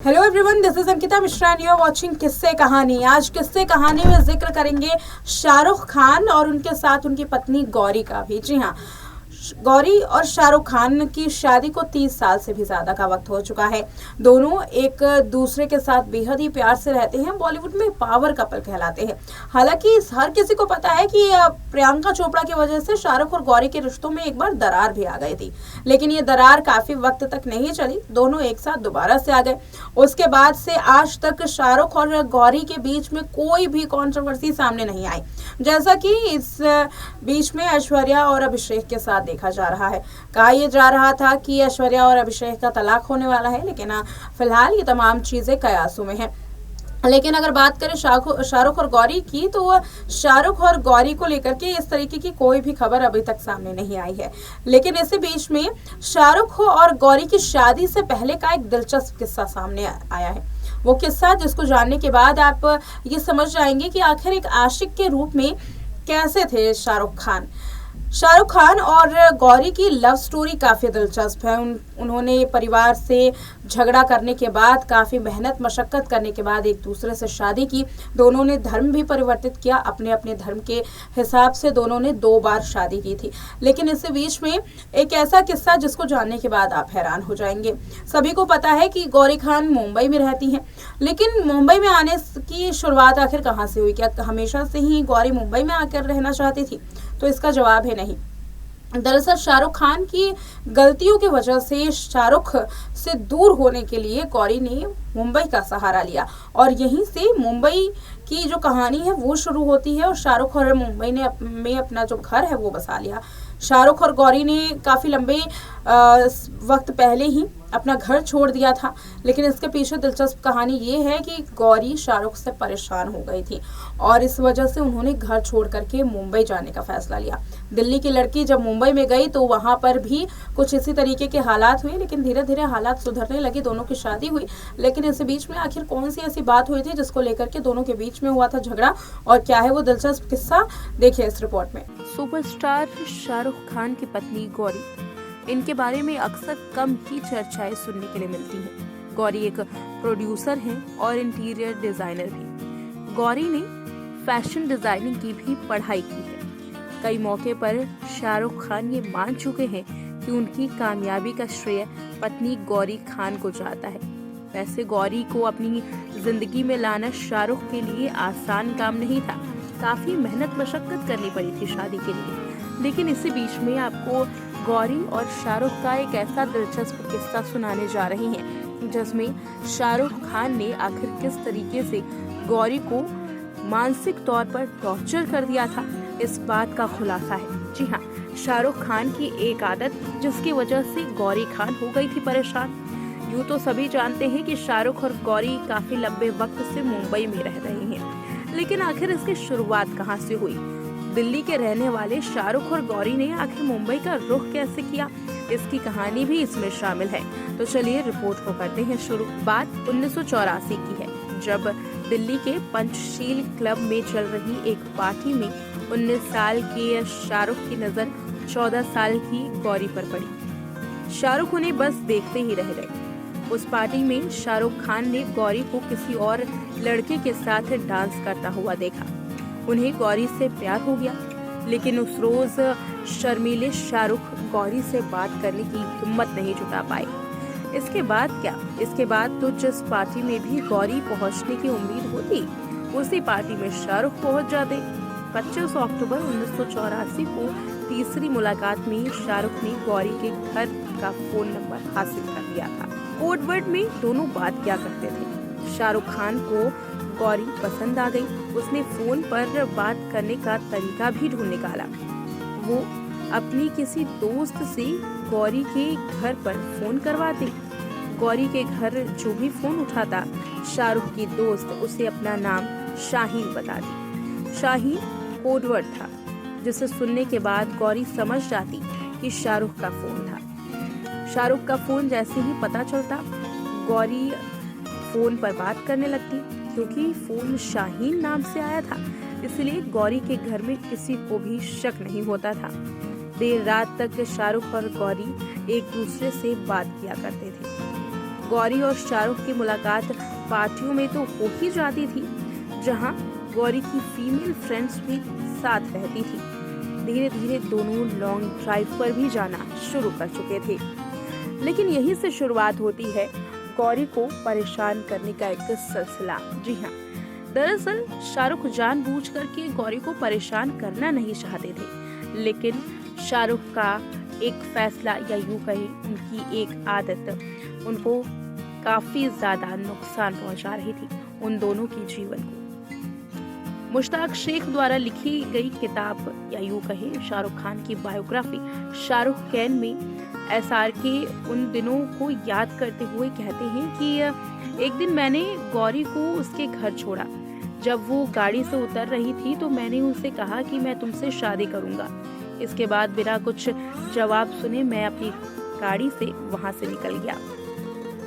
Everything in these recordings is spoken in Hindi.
Hello everyone, this is Ankita Mishra and you are watching Kisse Kahani. आज किस्से कहानी में जिक्र करेंगे शाहरुख खान और उनके साथ उनकी पत्नी गौरी का भी। जी हाँ, गौरी और शाहरुख खान की शादी को 30 साल से भी ज्यादा का वक्त हो चुका है। दोनों एक दूसरे के साथ बेहद ही प्यार से रहते हैं। बॉलीवुड में पावर कपल कहलाते हैं। हालांकि हर किसी को पता है कि प्रियंका चोपड़ा की वजह से शाहरुख और गौरी के रिश्तों में एक बार दरार भी आ गई थी, लेकिन ये दरार काफी वक्त तक नहीं चली। दोनों एक साथ दोबारा से आ गए। उसके बाद से आज तक शाहरुख और गौरी के बीच में कोई भी कंट्रोवर्सी सामने नहीं आई, जैसा कि इस बीच में ऐश्वर्या और अभिषेक के साथ देखा जा रहा है। कहा यह जा रहा था कि ऐश्वर्या और अभिषेक का तलाक होने वाला है, लेकिन फिलहाल ये तमाम चीजें कयासों में है। लेकिन अगर बात करें शाहरुख और गौरी की, तो शाहरुख और गौरी को लेकर के इस तरीके की कोई भी खबर अभी तक सामने नहीं आई है। लेकिन इसी बीच में शाहरुख और गौरी की शादी से पहले का एक दिलचस्प किस्सा सामने आया है। वो किस्सा जिसको जानने के बाद आप ये समझ जाएंगे कि आखिर एक आशिक के रूप में कैसे थे शाहरुख खान। शाहरुख खान और गौरी की लव स्टोरी काफ़ी दिलचस्प है। उन्होंने परिवार से झगड़ा करने के बाद, काफ़ी मेहनत मशक्क़त करने के बाद एक दूसरे से शादी की। दोनों ने धर्म भी परिवर्तित किया। अपने अपने धर्म के हिसाब से दोनों ने 2 बार शादी की थी। लेकिन इस बीच में एक ऐसा किस्सा जिसको जानने के बाद आप हैरान हो जाएंगे। सभी को पता है कि गौरी खान मुंबई में रहती हैं, लेकिन मुंबई में आने की शुरुआत आखिर कहाँ से हुई? क्या हमेशा से ही गौरी मुंबई में आकर रहना चाहती थी? तो इसका जवाब है नहीं। दरअसल शाहरुख खान की गलतियों की वजह से शाहरुख से दूर होने के लिए गौरी ने मुंबई का सहारा लिया, और यहीं से मुंबई की जो कहानी है वो शुरू होती है। और शाहरुख और मुंबई में अपना जो घर है वो बसा लिया। शाहरुख और गौरी ने काफ़ी लंबे वक्त पहले ही अपना घर छोड़ दिया था। लेकिन इसके पीछे दिलचस्प कहानी ये है कि गौरी शाहरुख से परेशान हो गई थी, और इस वजह से उन्होंने घर छोड़ करके मुंबई जाने का फैसला लिया। दिल्ली की लड़की जब मुंबई में गई तो वहाँ पर भी कुछ इसी तरीके के हालात हुए, लेकिन धीरे धीरे हालात सुधरने लगे। दोनों की शादी हुई, लेकिन इस बीच में आखिर कौन सी ऐसी बात हुई थी जिसको लेकर के दोनों के बीच में हुआ था झगड़ा, और क्या है वो दिलचस्प किस्सा, देखिए इस रिपोर्ट में। सुपरस्टार शाहरुख खान की पत्नी गौरी, इनके बारे में अक्सर कम ही चर्चाएं सुनने के लिए मिलती हैं। गौरी एक प्रोड्यूसर हैं और इंटीरियर डिजाइनर भी। गौरी ने फैशन डिजाइनिंग की भी पढ़ाई की है। कई मौके पर शाहरुख खान ये मान चुके हैं कि उनकी कामयाबी का श्रेय पत्नी गौरी खान को जाता है। वैसे गौरी को अपनी जिंदगी में लाना शाहरुख के लिए आसान काम नहीं था। काफी मेहनत मशक्कत करनी पड़ी थी शादी के लिए। लेकिन इसी बीच में आपको गौरी और शाहरुख का एक ऐसा दिलचस्प किस्सा सुनाने जा रही हैं, जिसमें शाहरुख खान ने आखिर किस तरीके से गौरी को मानसिक तौर पर टॉर्चर कर दिया था, इस बात का खुलासा है। जी हाँ, शाहरुख खान की एक आदत जिसकी वजह से गौरी खान हो गई थी परेशान। यूँ तो सभी जानते हैं कि शाहरुख और गौरी काफी लंबे वक्त से मुंबई में रह रहे हैं, लेकिन आखिर इसकी शुरुआत कहाँ से हुई? दिल्ली के रहने वाले शाहरुख और गौरी ने आखिर मुंबई का रुख कैसे किया? इसकी कहानी भी इसमें शामिल है। तो चलिए रिपोर्ट को करते हैं शुरू। बात 1984 की है, जब दिल्ली के पंचशील क्लब में चल रही एक पार्टी में 19 साल के शाहरुख की नजर 14 साल की गौरी पर पड़ी। शाहरुख उन्हें बस देखते ही रह गए। उस पार्टी में शाहरुख खान ने गौरी को किसी और लड़के के साथ डांस करता हुआ देखा। उन्हें गौरी से प्यार हो गया, लेकिन उस रोज शर्मीले शाहरुख गौरी से बात करने की हिम्मत नहीं जुटा पाए। इसके बाद क्या? इसके बाद तो जिस पार्टी में भी गौरी पहुंचने की उम्मीद होती, उसी पार्टी में शाहरुख पहुंच जाते। 25 अक्टूबर 1984 को तीसरी मुलाकात में शाहरुख ने गौरी के घर का फोन नंबर हासिल कर लिया था। कोडवर्ड में दोनों बात क्या करते थे। शाहरुख खान को गौरी पसंद आ गई। उसने फोन पर बात करने का तरीका भी ढूंढ निकाला। वो अपनी किसी दोस्त से गौरी के घर पर फोन करवाती। गौरी के घर जो भी फोन उठाता, शाहरुख की दोस्त उसे अपना नाम शाहीन बताती। शाहीन कोडवर्ड था, जिसे सुनने के बाद गौरी समझ जाती कि शाहरुख का फोन था। शाहरुख का फोन जैसे ही पता चलता, गौरी फोन पर बात करने लगती। क्योंकि फोन शाहीन नाम से आया था, इसलिए गौरी के घर में किसी को भी शक नहीं होता था। देर रात तक शाहरुख और गौरी एक दूसरे से बात किया करते थे। गौरी और शाहरुख की मुलाकात पार्टियों में तो हो ही जाती थी, जहां गौरी की फीमेल फ्रेंड्स भी साथ रहती थी। धीरे धीरे दोनों लॉन्ग ड्राइव पर भी जाना शुरू कर चुके थे। लेकिन यहीं से शुरुआत होती है गौरी को परेशान करने का एक सिलसिला। जी हाँ, दरअसल शाहरुख जानबूझकर के गौरी को परेशान करना नहीं चाहते थे, लेकिन शाहरुख का एक फैसला या यूं कहें उनकी एक आदत उनको काफी ज्यादा नुकसान पहुंचा रही थी, उन दोनों की जीवन को। मुश्ताक शेख द्वारा लिखी गई किताब या यूं कहें शाहरुख खान की बायोग्राफी शाहरुख कैन में SRK उन दिनों को याद करते हुए कहते हैं कि एक दिन मैंने गौरी को उसके घर छोड़ा। जब वो गाड़ी से उतर रही थी तो मैंने उससे कहा कि मैं तुमसे शादी करूंगा। इसके बाद बिना कुछ जवाब सुने मैं अपनी गाड़ी से वहां से निकल गया।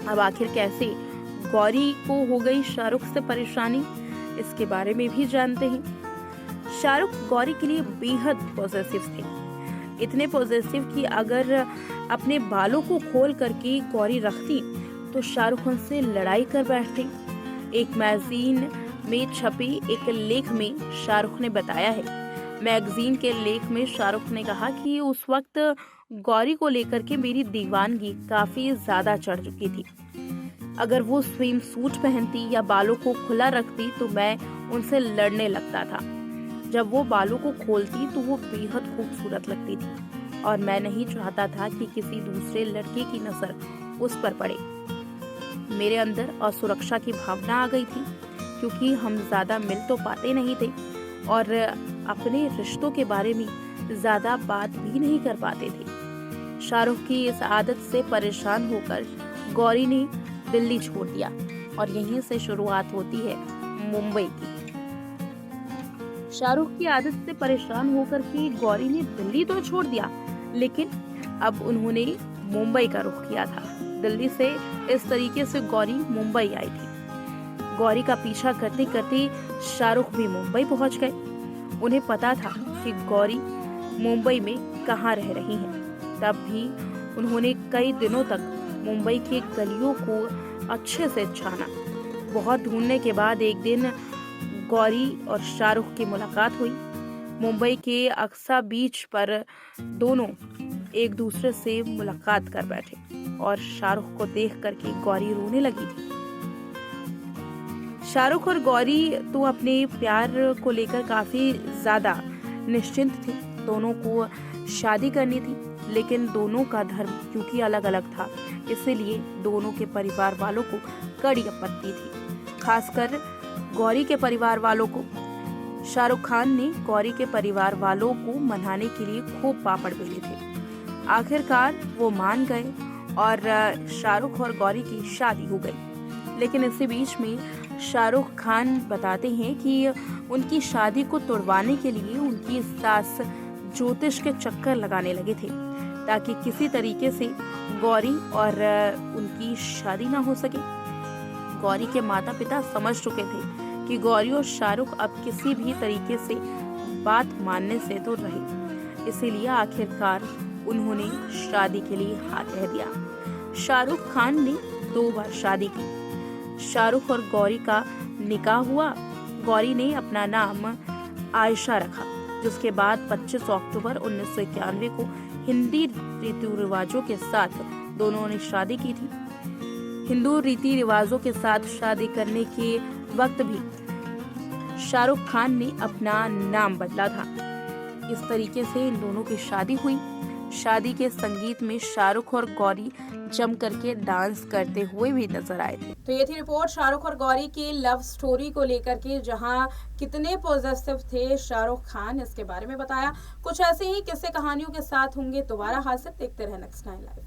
अब आखिर कैसे गौरी को हो गई शाहरुख से परेशानी, इसके बारे में भी जानते हैं। शाहरुख गौरी के लिए बेहद पॉजिटिव थे, इतने पॉजिटिव कि अगर अपने बालों को खोल करके गौरी रखती तो शाहरुख उनसे लड़ाई कर बैठते। एक मैगजीन में छपे एक लेख में शाहरुख ने बताया है, मैगजीन के लेख में शाहरुख ने कहा कि उस वक्त गौरी को लेकर के मेरी दीवानगी काफी ज्यादा चढ़ चुकी थी। अगर वो स्विम सूट पहनती या बालों को खुला रखती तो मैं उनसे लड़ने लगता था। जब वो बालों को खोलती तो वो बेहद खूबसूरत लगती थी और मैं नहीं चाहता था कि किसी दूसरे लड़के की नजर उस पर पड़े। मेरे अंदर असुरक्षा की भावना आ गई थी क्योंकि हम ज्यादा मिल तो पाते नहीं थे और अपने रिश्तों के बारे में ज्यादा बात भी नहीं कर पाते थे। शाहरुख की इस आदत से परेशान होकर गौरी ने दिल्ली छोड़ दिया और यहीं से शुरुआत होती है मुंबई की। शाहरुख की आदत से परेशान होकर के गौरी ने दिल्ली तो छोड़ दिया, लेकिन अब उन्होंने मुंबई का रुख किया था। दिल्ली से इस तरीके से गौरी मुंबई आई थी। गौरी का पीछा करते करते शाहरुख भी मुंबई पहुंच गए। उन्हें पता था कि गौरी मुंबई में कहाँ रह रही हैं। तब भी उन्होंने कई दिनों तक मुंबई के गलियों को अच्छे से छाना। बहुत ढूंढने के बाद एक दिन गौरी और शाहरुख की मुलाकात हुई। मुंबई के अक्सा बीच पर दोनों एक दूसरे से मुलाकात कर बैठे और शाहरुख को देख करके गौरी रोने लगी थी। शाहरुख और गौरी तो अपने प्यार को लेकर काफी ज्यादा निश्चिंत थे। दोनों को शादी करनी थी, लेकिन दोनों का धर्म क्योंकि अलग अलग था, इसीलिए दोनों के परिवार वालों को कड़ी आपत्ति थी, खासकर गौरी के परिवार वालों को। शाहरुख खान ने गौरी के परिवार वालों को मनाने के लिए खूब पापड़ बेले थे। आखिरकार वो मान गए और शाहरुख और गौरी की शादी हो गई। लेकिन इसी बीच में शाहरुख खान बताते हैं कि उनकी शादी को तोड़वाने के लिए उनकी सास ज्योतिष के चक्कर लगाने लगे थे ताकि किसी तरीके से गौरी और उनकी शादी ना हो सके। गौरी के माता पिता समझ चुके थे कि गौरी और शाहरुख अब किसी भी तरीके से बात मानने से तो रहे, इसीलिए आखिरकार उन्होंने शादी के लिए हाँ कह दिया। शाहरुख खान ने 2 बार शादी की। शाहरुख और गौरी का निकाह हुआ। गौरी ने अपना नाम आयशा रखा, जिसके बाद 25 अक्टूबर 1991 को हिंदी रीति रिवाजों के साथ दोनों ने शादी की थी। हिंदू रीति रिवाजों के साथ शादी करने के वक्त भी शाहरुख खान ने अपना नाम बदला था। इस तरीके से इन दोनों की शादी हुई। शादी के संगीत में शाहरुख और गौरी जम करके डांस करते हुए भी नजर आए थे। तो ये थी रिपोर्ट शाहरुख और गौरी की लव स्टोरी को लेकर के, जहां कितने पॉजिटिव थे शाहरुख खान, इसके बारे में बताया। कुछ ऐसे ही किस्से कहानियों के साथ होंगे दोबारा हाजिर। देखते रहे नेक्स्ट टाइम लाइव।